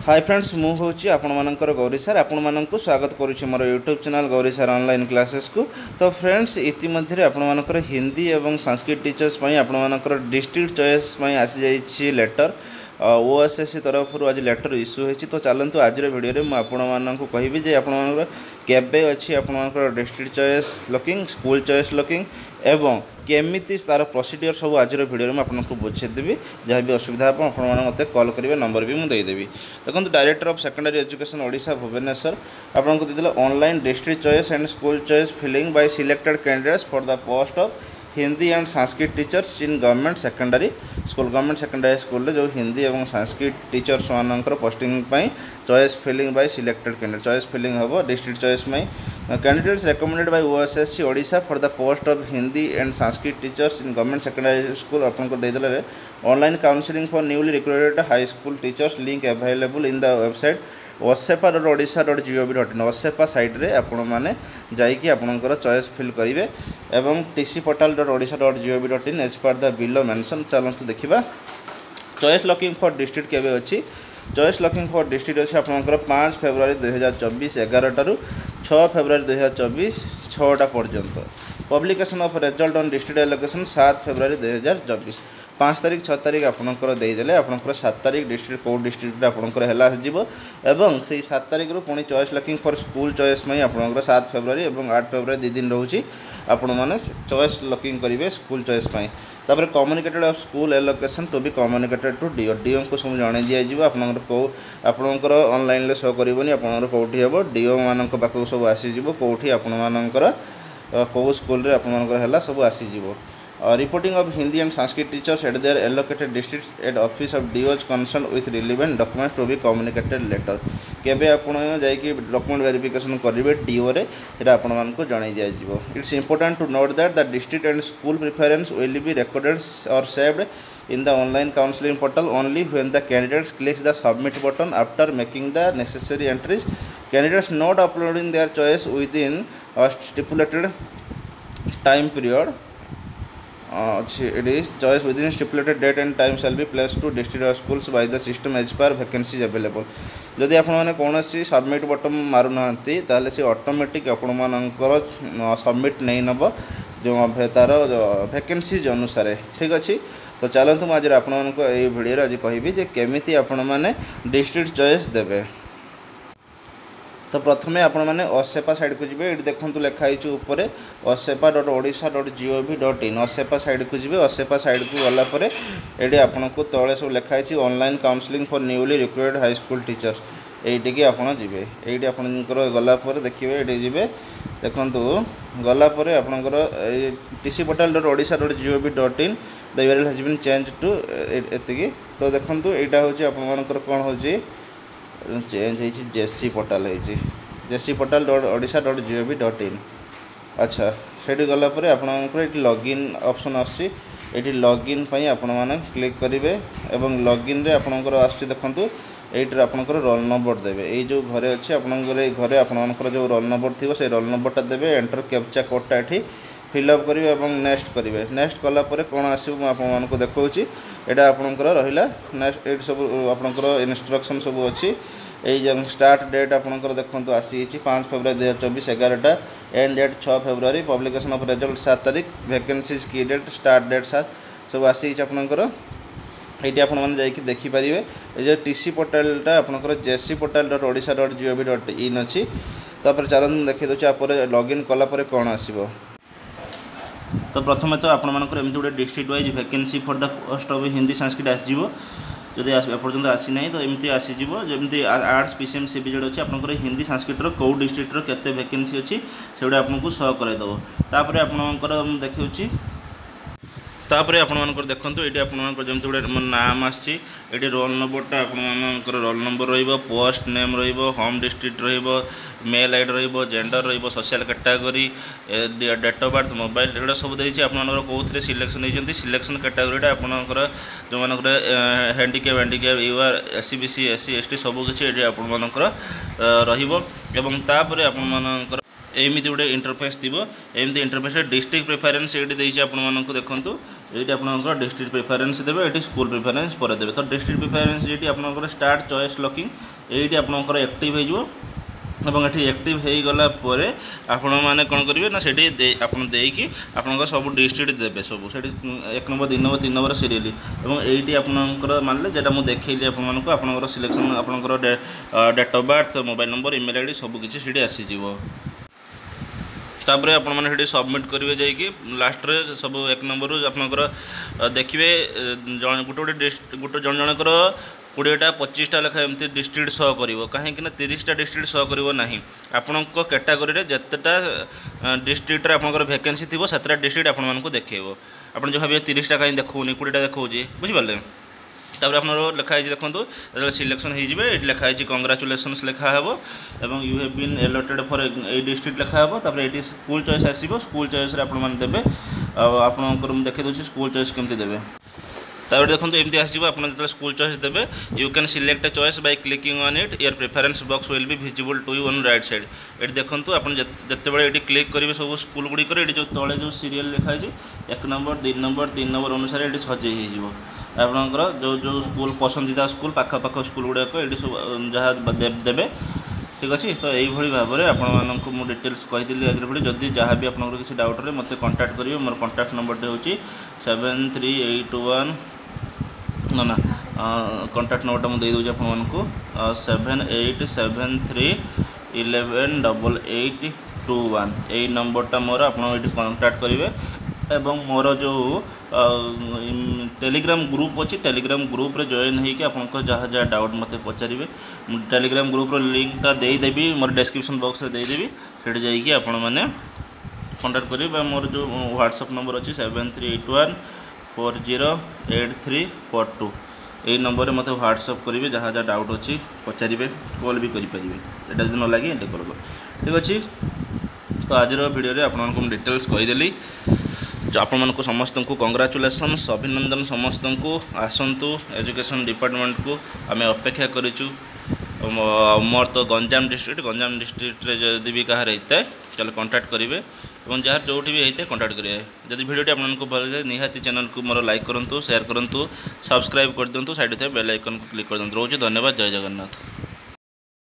Hi friends मु हूँ आपणकर गौरी सर आपको स्वागत करुच्ची मोर YouTube channel Gauri sir online classes को। तो फ्रेंड्स इतिमध्य आपणकर हिंदी और संस्कृत टीचर्स आपणकर डिस्ट्रिक्ट चॉइस आसी जाइए लेटर ओएसएससी तरफ आज लेटर इश्यू होती। तो चलतु आज वीडियो में आपको कहबी आपणकर केबे अच्छी आपणकर district choice locking school choice locking एवं केमिति तार प्रोसीडियर सब आज वीडियो में आपको बुझेदेवी। जहाँ भी असुविधा हो आपते कॉल करेंगे नंबर भी मुझे देदेवी। देखो director of secondary education Odisha Bhubaneswar आपको देते online district choice and school choice filling by selected candidates for the post of Hindi and Sanskrit teachers in government secondary school जो हिंदी और संस्कृत टीचर्स मानकर posting choice filling by selected candidate choice filling हम district choice candidates recommended by OSSC Odisha for the post of Hindi and Sanskrit teachers in government secondary school आपको देदेले online counselling for newly recruited high school teachers link available in the website osepa.odisha.gov.in osepa साइट्रे आपण मैंने जाइए आपंकर choice fill करेंगे एवं tcportal.odisha.gov.in as per the below mention. चलते देखा choice locking for district केवे अच्छी चॉइस लॉकिंग फॉर डिस्ट्रिक्ट अच्छी आपंकर 5 फेब्रुआरी 2024 11 6 फेब्रुआरी 2024 6टा पर्यंत publication of result on district allocation 7 February 2024 5 तारीख 6 तारीख आपंकर देदेले आपंकर 7 तारीख डिस्ट्रिक्ट कौ डिस्ट्रिक्ट आपंकर है से 7 तारीख रू पुणी choice locking for school choice में आपंकर 7 फेब्रुआरी और 8 फेब्रुआरी 2 दिन रोचे आपण मैंने चॉइस लॉकिंग करेंगे स्कूल चॉइस तापर communicated of school allocation to be communicated to DO को सब जन दिज्व आपंकर ऑनलाइन शो करनी आप कौटी हम डीओ मान पाक सब आसीज कौटी आपर कौ स्कूल है सब आसीज reporting of Hindi and Sanskrit teachers at their allocated district at office of DOs concern with relevant documents to be communicated letter केबे आपण जाइए डॉक्यूमेंट वेरिफिकेशन करेंगे डीओ रे सेटा आपण मानक जणाई दिया जिवो। It's important to note that the district and school preference will be recorded और saved in the online counseling portal only when the candidates clicks the submit button after making the necessary entries. Candidates not uploading their choice within a stipulated time period it is choice within stipulated date and time shall be placed to district or schools by the system as per vacancies available. जदि आपने कौन submit button मारूना से automatic आपर submit नहीं नब जो तार vacancies अनुसार ठीक अच्छे। तो चलतु मुझे आपको ये वीडियो आज कहबी केमी आपण मैंने डिस्ट्रिक्ट चॉइस देवे। तो प्रथम आपण मैंने osepa साइड को जी ये देखो लिखाई ऊपर osepa.odisha.gov.in osepa साइड को जी osepa साइड को गलापर ये आपको तले सब लिखाई online counselling for newly recruited high school teachers ये आप जी ये आपंकर गलापर देखिए ये जी देखु गलापर आपंकर tcportal.odisha.gov.in the URL has been changed to एति। तो देखो यहाँ हूँ आपर कौन हो चेंज हो जेसी पोर्टाल jersey.odisha.gov.in अच्छा से गलापर आपंकर ये लॉगिन ऑप्शन आसी लॉगिन आपण मैंने क्लिक करेंगे और लॉगिन रे आपंकर आस देखु ये आपंकर रोल नंबर देवे ये जो घरे अच्छे आपंकर घरे आपंकर जो रोल नंबर थी से रोल नंबरटा देवे एंटर कैप्चा कोडटा ये फिलअप करेंगे और नेक्स्ट करेंगे नेक्स्ट कलापर कौन आसो आपको देखा यहाँ आपंकर रहा नेक्स्ट ये सब आपंकर इन्स्ट्रक्शन सब अच्छी ये स्टार्ट डेट आपंकर देखो आसी 5 फेब्रुआरी 2024 11टा end date 6 February publication of result 7 तारीख वैकेंसीज की डेट स्टार्ट डेट 7 सब आसी आपंकर ये आपने देखिपारे ये टीसी पोर्टालटा आपंकर jersey.odisha.gov.in अच्छी। तापर चलते देखी दूसरे आप लॉगिन कलापर कौन आसो। तो प्रथम तो आपमकर एमती गोटे district wise vacancy for the post of Hindi Sanskrit आसो जदि एपर्तंत आसी ना तो एमती आसीज जमी आर्ट्स पीसीएम सीबीजेड अच्छी आपंकर हिंदी संस्कृत कौ डिस्ट्रिक्टर केते वैकेंसी अच्छी से आपको शो करदेव। तापर आपंकर देखी तापर आपंकर देखो ये आपंकर जमी गोटे नाम आसी रोल नंबरटा आपर रोल नंबर रोस्ट नेम रोम district mail ID gender social category date of birth mobile एगुड़ा सब देती आपंकर कौन सिलेक्शन होती सिलेक्शन कैटेगरीटा आपंकर जो मान handicap UR SC BC SC ST सबकि आपंकर रही। एमती गोटे इंटरफेस थी एमती इंटरफेस डिस्ट्रिक्ट प्रेफरेन्स ये देखिए आपको देखूँ ये आप डिस्ट्रिक्ट प्रेफरेन्स देवे ये स्कूल प्रेफरेन्स पर देवे तो डिस्ट्रिक्ट प्रेफरेन्स ये आप स्टार्ट चॉइस लॉकिंग ये आपंकर एक्टिव हो ये एक्टिव हो गला आपण मैंने कौन करेंगे ना से आप सब डिस्ट्रिक्ट देवे सब से 1 नंबर 2 नंबर 3 नंबर सीरियली और ये आपंकर मानले जेटा मुझे देखली आपंकर सिलेक्शन आपंकर date of birth mobile number email ID सबकि से आसीज तापर आपने सबमिट करेंगे जाकि लास्ट रे सब 1 नंबर आपंकर देखिए गोटे जन जनकर 20टा 25टा लेखा एमती डिस्ट्रिक्ट शो कर कहीं 30टा डिस्ट्रिक्ट शो करना आपण कैटेगोरी जितेटा डिस्ट्रिक्ट आपंकर वैकेंसी थी 7टा डिस्ट्रिक्ट आपको देखो आप जो भाई 30टा कहीं देखनी 20टा देखा बुझिपारे तापर आप लिखाई देखो जो सिलेक्शन हो लिखाई कंग्राचुलेसन्स लिखा हे और you have been allotted for a district लिखा हे तापर ये स्कूल चॉइस आसो स्कूल चॉइस आपने आपंकर देखे दूसरी स्कूल चॉइस केमती देवे तापर देखो एमती आसो आप स्कूल चॉइस देवे you can select a choice by clicking on it your preference box will be visible to you on right side ये देखो आप जिते ये क्लिक करेंगे सब स्कूल गुड़िक जो तले जो सीरियल लिखाई 1 नंबर 2 नंबर 3 नंबर अनुसार ये सजे हो आपंकर जो जो स्कूल पसंदीदा स्कूल पाखपाख स्कूल गुड़ाक ये सब जहाँ देवे ठीक अच्छे तो यही भाव में आपको मुझे डिटेल्स कहीदी आज भिडियो जदि जहाँ भी आपंकर किसी डाउट रे मत कांटेक्ट करेंगे मोर कांटेक्ट नंबर हूँ 7381 ना कांटेक्ट नंबर मुझे देदी आपको 7873118821 यही नंबरटा मोर आप कांटेक्ट करेंगे एवं मोर जो टेलीग्राम ग्रुप अच्छी टेलीग्राम ग्रुप रे जॉइन होगी आप जहाँ जहाँ डाउट मत पचारे टेलीग्राम ग्रुप लिंकटा देदेवी मोर डिस्क्रिप्शन बॉक्स में देदेवी से जाइए आपण मैंने कांटेक्ट करेंगे मोर जो व्हाट्सएप नंबर अच्छी 7381408342 यही नंबर में मतलब व्हाट्सएप करेंगे जहाँ जहाँ डाउट अच्छी पचारे कॉल भी करेंगे यहाँ जब न लगे कॉल ठीक अच्छे तो आज भिडियो आपको डिटेल्स कहीदेली आपण को समस्त को कंग्राचुलेसन्स अभिनंदन समस्त को आसतु एजुकेशन डिपार्टमेंट को आम अपेक्षा करूँ मोर तो गंजाम डिस्ट्रिक्ट रे जदि भी कहार होता है चलो कांटेक्ट करेंगे और जहाँ जो भी होता है कांटेक्ट करेंगे जदि भिडियो आपको भल लगे निहाती चैनल को मोर लाइक करूँ शेयर करूँ सब्सक्राइब कर दिंतु साइड थे बेल आइकन को क्लिक कर दिंतु रोज धन्यवाद जय जगन्नाथ।